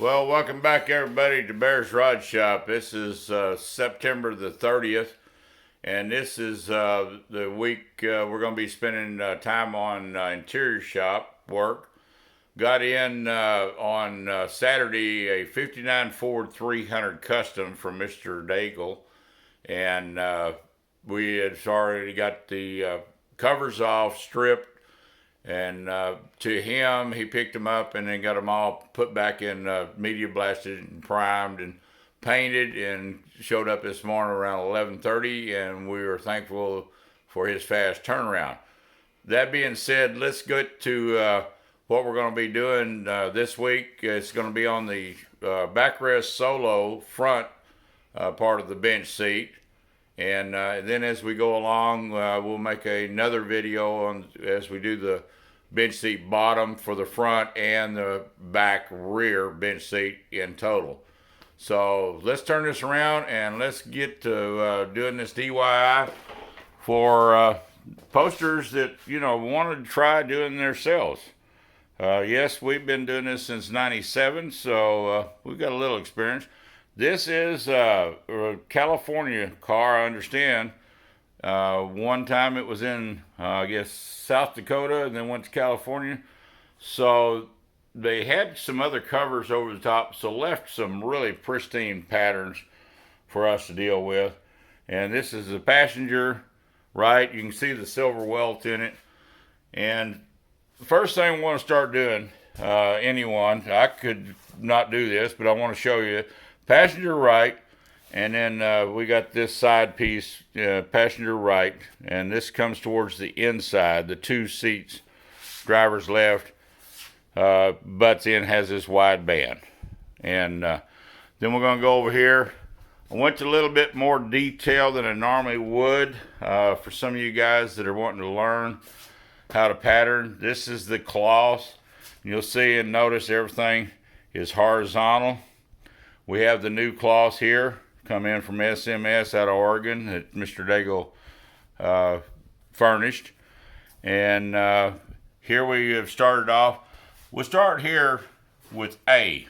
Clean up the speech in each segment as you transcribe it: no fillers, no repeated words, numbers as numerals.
Well, welcome back everybody to Bear's Rod Shop. This is September the 30th, and this is the week we're going to be spending time on interior shop work. Got in on Saturday a 59 Ford 300 Custom from Mr. Daigle, and we had already got the covers off, stripped, and to him, he picked them up and then got them all put back in media blasted and primed and painted, and showed up this morning around 11:30, and we were thankful for his fast turnaround. That being said, let's get to what we're going to be doing this week. It's going to be on the backrest solo front part of the bench seat. And then as we go along, we'll make another video on as we do the bench seat bottom for the front and the back rear bench seat in total. So let's turn this around and let's get to doing this DYI for posters that, you know, wanted to try doing themselves. Yes, we've been doing this since '97, so we've got a little experience. This is a California car, I understand. One time it was in, I guess, South Dakota, and then went to California. So they had some other covers over the top, so left some really pristine patterns for us to deal with. And this is the passenger, right? You can see the silver welt in it. And the first thing we want to start doing, anyone, I could not do this, but I want to show you. Passenger right, and then we got this side piece, passenger right, and this comes towards the inside, the two seats, driver's left, butts in, has this wide band. And then we're going to go over here. I went to a little bit more detail than I normally would for some of you guys that are wanting to learn how to pattern. This is the cloth. You'll see and notice everything is horizontal. We have the new cloths here, come in from SMS out of Oregon that Mr. Daigle furnished. And here we have started off. We'll start here with A.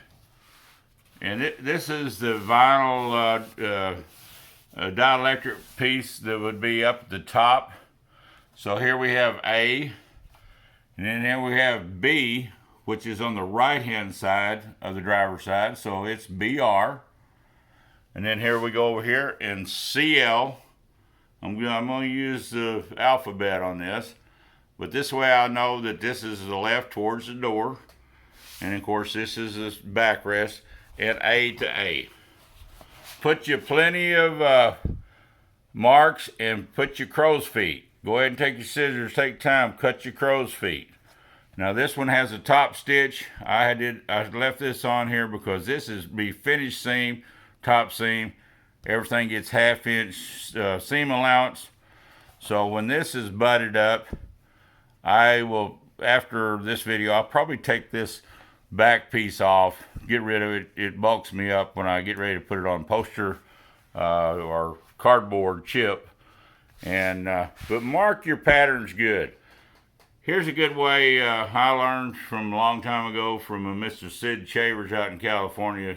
And this is the vinyl dielectric piece that would be up at the top. So here we have A. And then here we have B, which is on the right-hand side of the driver's side, so it's BR. And then here we go over here in CL. I'm going to use the alphabet on this, but this way I know that this is the left towards the door, and of course this is the backrest, and A to A. Put you plenty of marks and put your crow's feet. Go ahead and take your scissors, take time, cut your crow's feet. Now this one has a top stitch. I left this on here because this is be finished seam, top seam. Everything gets 1/2 inch seam allowance. So when this is butted up, I will, after this video, I'll probably take this back piece off, get rid of it. It bulks me up when I get ready to put it on poster or cardboard chip. And but mark your patterns good. Here's a good way I learned from a long time ago from a Mr. Sid Chavers out in California.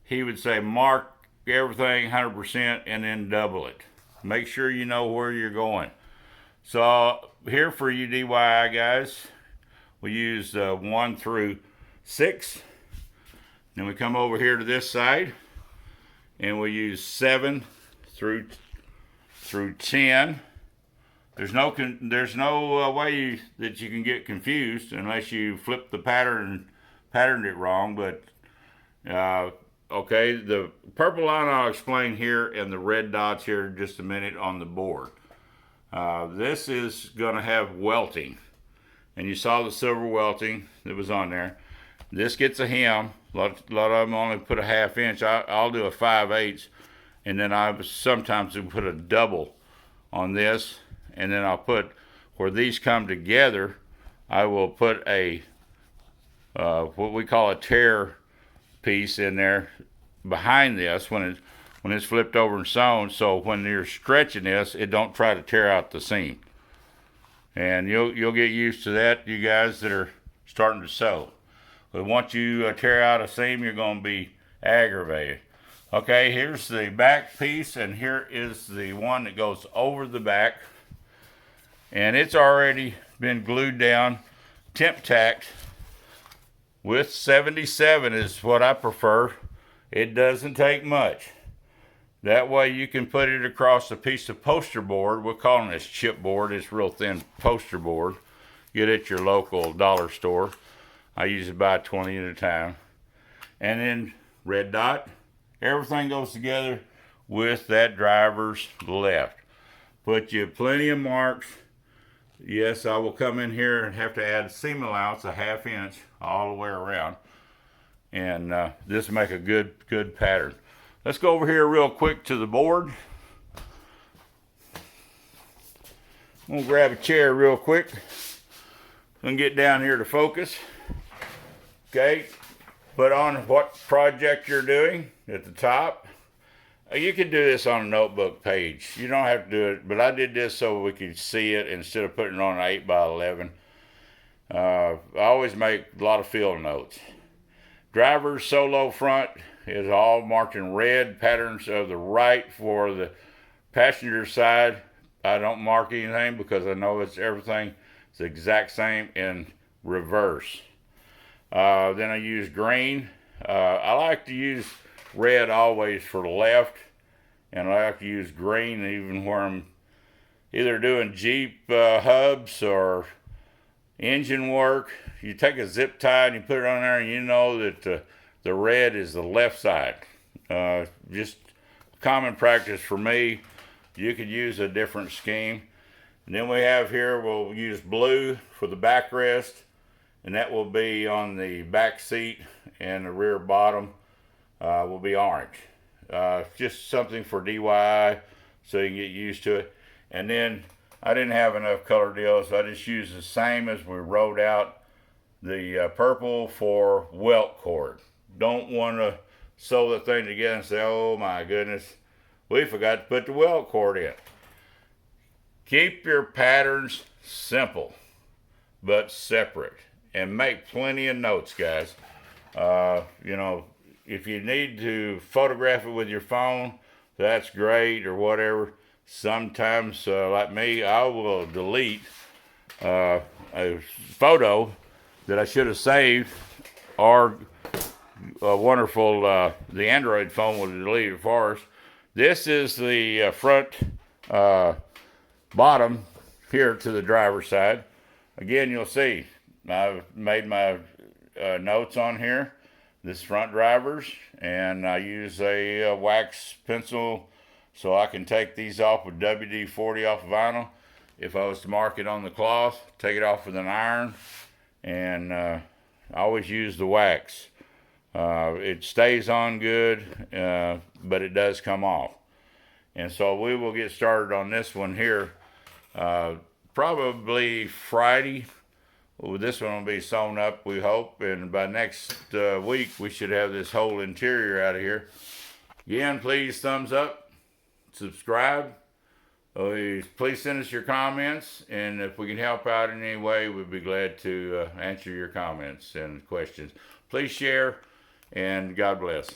He would say mark everything 100% and then double it. Make sure you know where you're going. So here for you DYI guys, we use 1 through 6. Then we come over here to this side and we use 7 through 10. There's no way that you can get confused unless you flip the patterned it wrong. But okay, the purple line I'll explain here, and the red dots here in just a minute on the board. This is going to have welting, and you saw the silver welting that was on there. This gets a hem. A lot of them only put a 1/2 inch. I'll do a 5/8, and then I sometimes will put a double on this. And then I'll put, where these come together, I will put a, what we call a tear piece in there behind this when it's flipped over and sewn. So when you're stretching this, it don't try to tear out the seam. And you'll get used to that, you guys that are starting to sew. But once you tear out a seam, you're going to be aggravated. Okay, here's the back piece, and here is the one that goes over the back. And it's already been glued down, temp tacked with 77 is what I prefer. It doesn't take much. That way you can put it across a piece of poster board. We're calling this chipboard. It's real thin poster board. Get it at your local dollar store. I usually buy 20 at a time. And then red dot. Everything goes together with that driver's left. Put you plenty of marks. Yes, I will come in here and have to add a seam allowance, a 1/2 inch all the way around. And this will make a good pattern. Let's go over here real quick to the board. I'm gonna grab a chair real quick and get down here to focus. Okay, put on what project you're doing at the top. You can do this on a notebook page. You don't have to do it, but I did this so we could see it instead of putting it on an 8x11. I always make a lot of field notes. Driver's solo front is all marked in red. Patterns of the right for the passenger side. I don't mark anything because I know it's everything. It's the exact same in reverse. Then I use green. I like to use red always for the left, and I like to use green even where I'm either doing Jeep hubs or engine work. You take a zip tie and you put it on there, and you know that the red is the left side. Just common practice for me. You could use a different scheme. And then we have here, we'll use blue for the backrest, and that will be on the back seat, and the rear bottom will be orange. Just something for DYI so you can get used to it. And then I didn't have enough color deals, so I just used the same as we wrote out the purple for welt cord. Don't want to sew the thing together and say, oh my goodness, we forgot to put the welt cord in. Keep your patterns simple but separate, and make plenty of notes, guys. You know, if you need to photograph it with your phone, that's great, or whatever. Sometimes, like me, I will delete a photo that I should have saved, or a wonderful, the Android phone will delete it for us. This is the front bottom here to the driver's side. Again, you'll see I've made my notes on here. This front driver's, and I use a wax pencil so I can take these off with WD-40 off vinyl. If I was to mark it on the cloth, take it off with an iron, and I always use the wax. It stays on good, but it does come off. And so we will get started on this one here probably Friday. Well, this one will be sewn up, we hope, and by next week we should have this whole interior out of here. Again, please thumbs up, subscribe. Please send us your comments, and if we can help out in any way, we'd be glad to answer your comments and questions. Please share, and God bless.